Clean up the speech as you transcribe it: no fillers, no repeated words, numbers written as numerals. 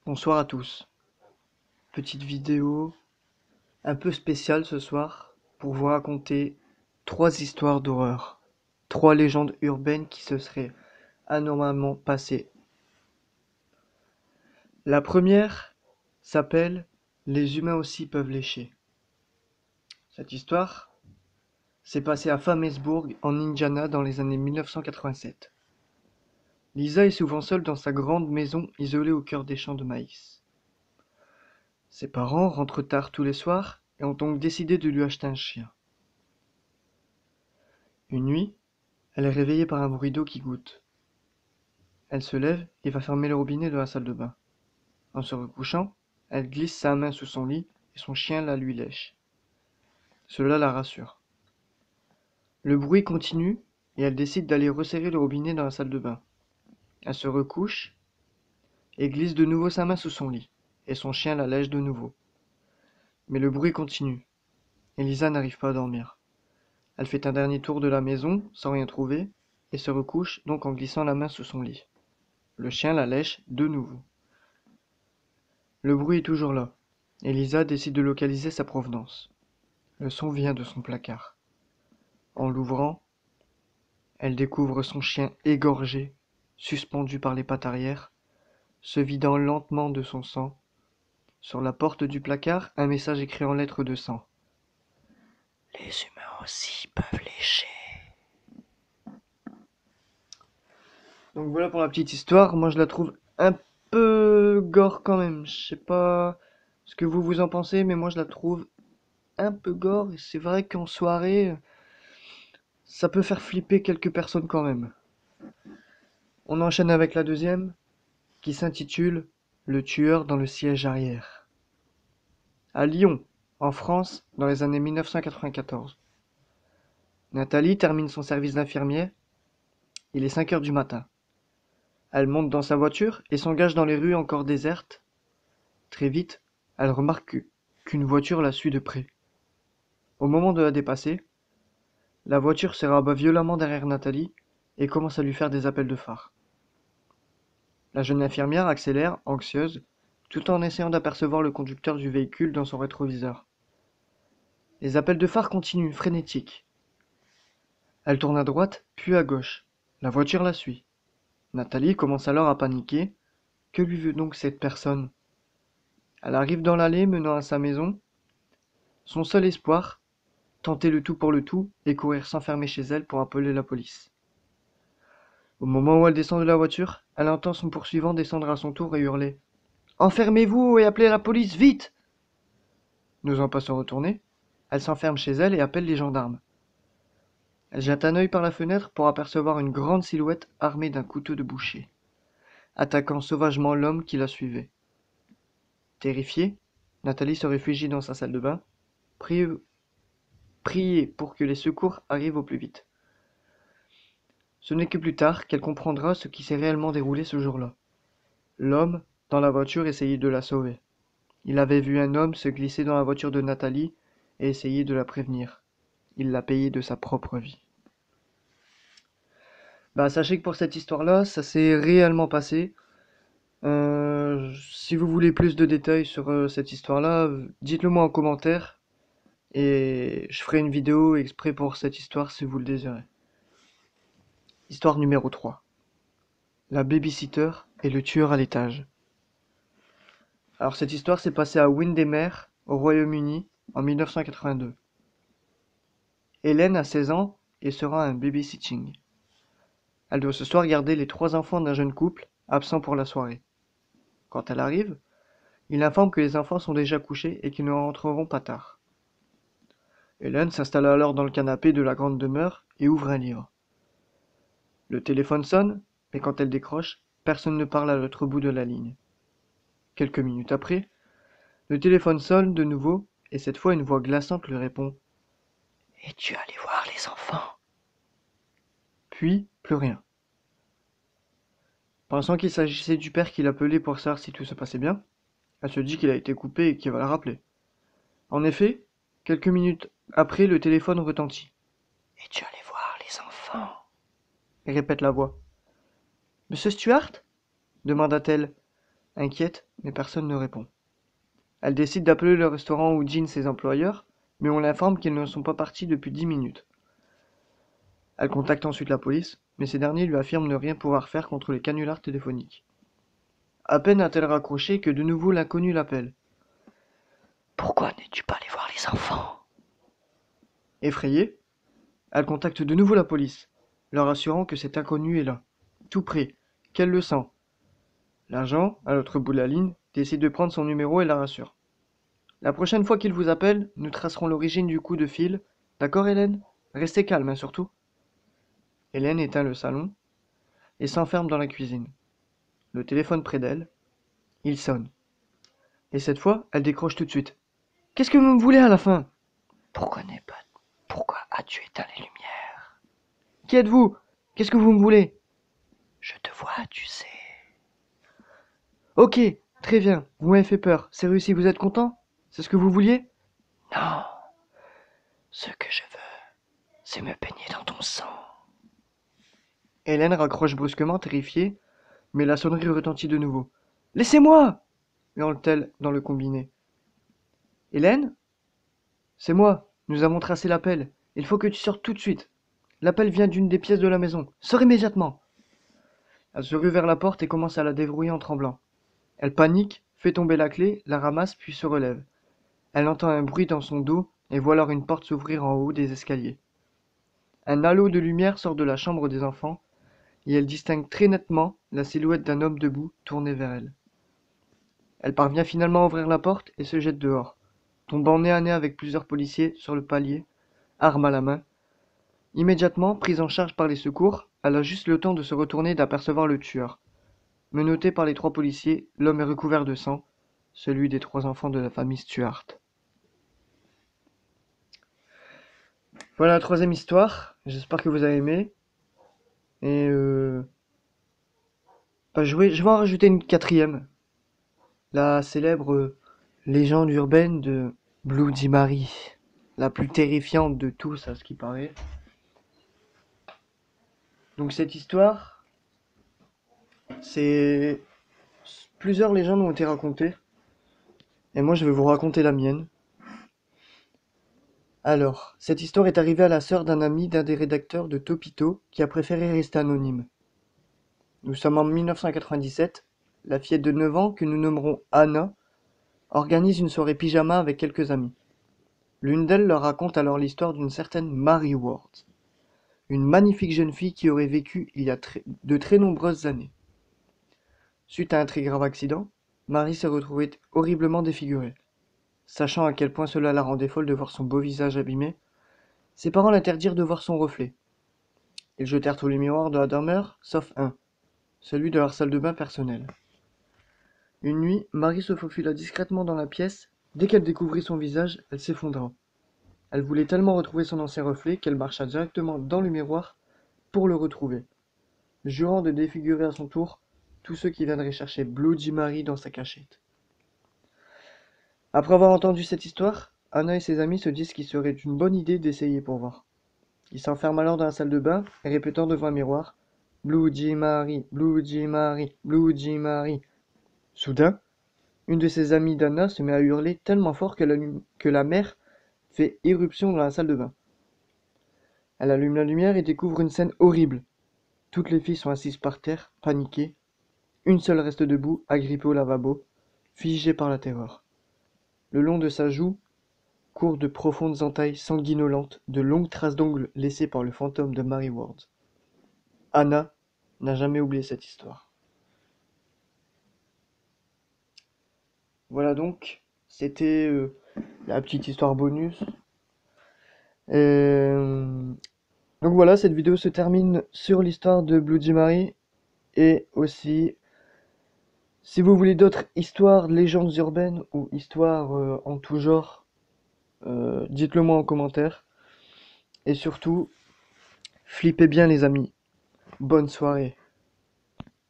Bonsoir à tous. Petite vidéo un peu spéciale ce soir pour vous raconter 3 histoires d'horreur. 3 légendes urbaines qui se seraient anormalement passées. La première s'appelle Les humains aussi peuvent lécher. Cette histoire s'est passée à Famesburg en Indiana dans les années 1987. Lisa est souvent seule dans sa grande maison isolée au cœur des champs de maïs. Ses parents rentrent tard tous les soirs et ont donc décidé de lui acheter un chien. Une nuit, elle est réveillée par un bruit d'eau qui goutte. Elle se lève et va fermer le robinet de la salle de bain. En se recouchant, elle glisse sa main sous son lit et son chien la lui lèche. Cela la rassure. Le bruit continue et elle décide d'aller resserrer le robinet dans la salle de bain. Elle se recouche et glisse de nouveau sa main sous son lit et son chien la lèche de nouveau. Mais le bruit continue et Lisa n'arrive pas à dormir. Elle fait un dernier tour de la maison sans rien trouver et se recouche donc en glissant la main sous son lit. Le chien la lèche de nouveau. Le bruit est toujours là, et Lisa décide de localiser sa provenance. Le son vient de son placard. En l'ouvrant, elle découvre son chien égorgé, suspendu par les pattes arrière, se vidant lentement de son sang. Sur la porte du placard, un message écrit en lettres de sang. Les humains aussi peuvent lécher. Donc voilà pour la petite histoire. Moi je la trouve un peu gore quand même. Je sais pas ce que vous en pensez, mais moi je la trouve un peu gore. Et c'est vrai qu'en soirée, ça peut faire flipper quelques personnes quand même. On enchaîne avec la deuxième, qui s'intitule Le tueur dans le siège arrière. À Lyon, en France, dans les années 1994. Nathalie termine son service d'infirmière. Il est 5 heures du matin. Elle monte dans sa voiture et s'engage dans les rues encore désertes. Très vite, elle remarque qu'une voiture la suit de près. Au moment de la dépasser, la voiture se rabat violemment derrière Nathalie et commence à lui faire des appels de phare. La jeune infirmière accélère, anxieuse, tout en essayant d'apercevoir le conducteur du véhicule dans son rétroviseur. Les appels de phare continuent, frénétiques. Elle tourne à droite, puis à gauche. La voiture la suit. Nathalie commence alors à paniquer. Que lui veut donc cette personne? Elle arrive dans l'allée menant à sa maison. Son seul espoir, tenter le tout pour le tout et courir s'enfermer chez elle pour appeler la police. Au moment où elle descend de la voiture, elle entend son poursuivant descendre à son tour et hurler. Enfermez-vous et appelez la police, vite! N'osant pas se retourner, elle s'enferme chez elle et appelle les gendarmes. Elle jette un œil par la fenêtre pour apercevoir une grande silhouette armée d'un couteau de boucher, attaquant sauvagement l'homme qui la suivait. Terrifiée, Nathalie se réfugie dans sa salle de bain, prier pour que les secours arrivent au plus vite. Ce n'est que plus tard qu'elle comprendra ce qui s'est réellement déroulé ce jour-là. L'homme, dans la voiture, essayait de la sauver. Il avait vu un homme se glisser dans la voiture de Nathalie et essayer de la prévenir. Il l'a payé de sa propre vie. Sachez que pour cette histoire-là, ça s'est réellement passé. Si vous voulez plus de détails sur cette histoire-là, dites-le moi en commentaire et je ferai une vidéo exprès pour cette histoire si vous le désirez. Histoire numéro 3. La babysitter et le tueur à l'étage. Alors cette histoire s'est passée à Windermere, au Royaume-Uni, en 1982. Hélène a 16 ans et sera un babysitting. Elle doit ce soir garder les 3 enfants d'un jeune couple, absent pour la soirée. Quand elle arrive, il informe que les enfants sont déjà couchés et qu'ils ne rentreront pas tard. Hélène s'installe alors dans le canapé de la grande demeure et ouvre un livre. Le téléphone sonne, mais quand elle décroche, personne ne parle à l'autre bout de la ligne. Quelques minutes après, le téléphone sonne de nouveau et cette fois une voix glaçante lui répond. Es-tu allé voir les enfants? Puis, plus rien. Pensant qu'il s'agissait du père qui l'appelait pour savoir si tout se passait bien, elle se dit qu'il a été coupé et qu'il va la rappeler. En effet, quelques minutes après, le téléphone retentit. Es-tu allé voir les enfants? Répète la voix. Monsieur Stuart? Demanda-t-elle. Inquiète, mais personne ne répond. Elle décide d'appeler le restaurant où dînent ses employeurs, mais on l'informe qu'ils ne sont pas partis depuis 10 minutes. Elle contacte ensuite la police, mais ces derniers lui affirment ne rien pouvoir faire contre les canulars téléphoniques. À peine a-t-elle raccroché que de nouveau l'inconnu l'appelle. Pourquoi n'es-tu pas allé voir les enfants? Effrayée, elle contacte de nouveau la police, leur assurant que cet inconnu est là, tout près, qu'elle le sent. L'agent, à l'autre bout de la ligne, décide de prendre son numéro et la rassure. La prochaine fois qu'il vous appelle, nous tracerons l'origine du coup de fil. D'accord, Hélène? Restez calme, hein, surtout. Hélène éteint le salon et s'enferme dans la cuisine. Le téléphone près d'elle, il sonne. Et cette fois, elle décroche tout de suite. Qu'est-ce que vous me voulez à la fin? Pourquoi as-tu éteint les lumières? Qui êtes-vous? Qu'est-ce que vous me voulez? Je te vois, tu sais. Ok, très bien, vous m'avez fait peur. C'est réussi, vous êtes content? C'est ce que vous vouliez? Non, ce que je veux, c'est me baigner dans ton sang. Hélène raccroche brusquement, terrifiée, mais la sonnerie retentit de nouveau. Laissez-moi! Hurle-t-elle dans le combiné. Hélène? C'est moi, nous avons tracé l'appel. Il faut que tu sortes tout de suite. L'appel vient d'une des pièces de la maison. Sors immédiatement. Elle se rue vers la porte et commence à la déverrouiller en tremblant. Elle panique, fait tomber la clé, la ramasse puis se relève. Elle entend un bruit dans son dos et voit alors une porte s'ouvrir en haut des escaliers. Un halo de lumière sort de la chambre des enfants et elle distingue très nettement la silhouette d'un homme debout tourné vers elle. Elle parvient finalement à ouvrir la porte et se jette dehors, tombant nez à nez avec plusieurs policiers sur le palier, arme à la main. Immédiatement prise en charge par les secours, elle a juste le temps de se retourner et d'apercevoir le tueur. Menotté par les 3 policiers, l'homme est recouvert de sang, celui des 3 enfants de la famille Stuart. Voilà la 3e histoire, j'espère que vous avez aimé. Et je vais en rajouter une 4e. La célèbre légende urbaine de Bloody Mary, la plus terrifiante de tous à ce qui paraît. Donc cette histoire, c'est... Plusieurs légendes ont été racontées, et moi je vais vous raconter la mienne. Alors, cette histoire est arrivée à la sœur d'un ami d'un des rédacteurs de Topito qui a préféré rester anonyme. Nous sommes en 1997, la fillette de 9 ans, que nous nommerons Anna, organise une soirée pyjama avec quelques amis. L'une d'elles leur raconte alors l'histoire d'une certaine Mary Ward, une magnifique jeune fille qui aurait vécu il y a de très nombreuses années. Suite à un très grave accident, Mary s'est retrouvée horriblement défigurée. Sachant à quel point cela la rendait folle de voir son beau visage abîmé, ses parents l'interdirent de voir son reflet. Ils jetèrent tous les miroirs de la demeure, sauf un, celui de leur salle de bain personnelle. Une nuit, Marie se faufila discrètement dans la pièce. Dès qu'elle découvrit son visage, elle s'effondra. Elle voulait tellement retrouver son ancien reflet qu'elle marcha directement dans le miroir pour le retrouver, jurant de défigurer à son tour tous ceux qui viendraient chercher Bloody Mary dans sa cachette. Après avoir entendu cette histoire, Anna et ses amis se disent qu'il serait une bonne idée d'essayer pour voir. Ils s'enferment alors dans la salle de bain, répétant devant un miroir « Bloody Mary, Bloody Mary, Bloody Mary ». Soudain, une de ses amies d'Anna se met à hurler tellement fort que la mère fait éruption dans la salle de bain. Elle allume la lumière et découvre une scène horrible. Toutes les filles sont assises par terre, paniquées. Une seule reste debout, agrippée au lavabo, figée par la terreur. Le long de sa joue courent de profondes entailles sanguinolentes, de longues traces d'ongles laissées par le fantôme de Mary Ward. Anna n'a jamais oublié cette histoire. Voilà donc, c'était la petite histoire bonus. Euh, Donc voilà, cette vidéo se termine sur l'histoire de Bloody Mary. Et aussi, si vous voulez d'autres histoires, légendes urbaines ou histoires en tout genre, dites-le moi en commentaire. Et surtout, flippez bien les amis. Bonne soirée.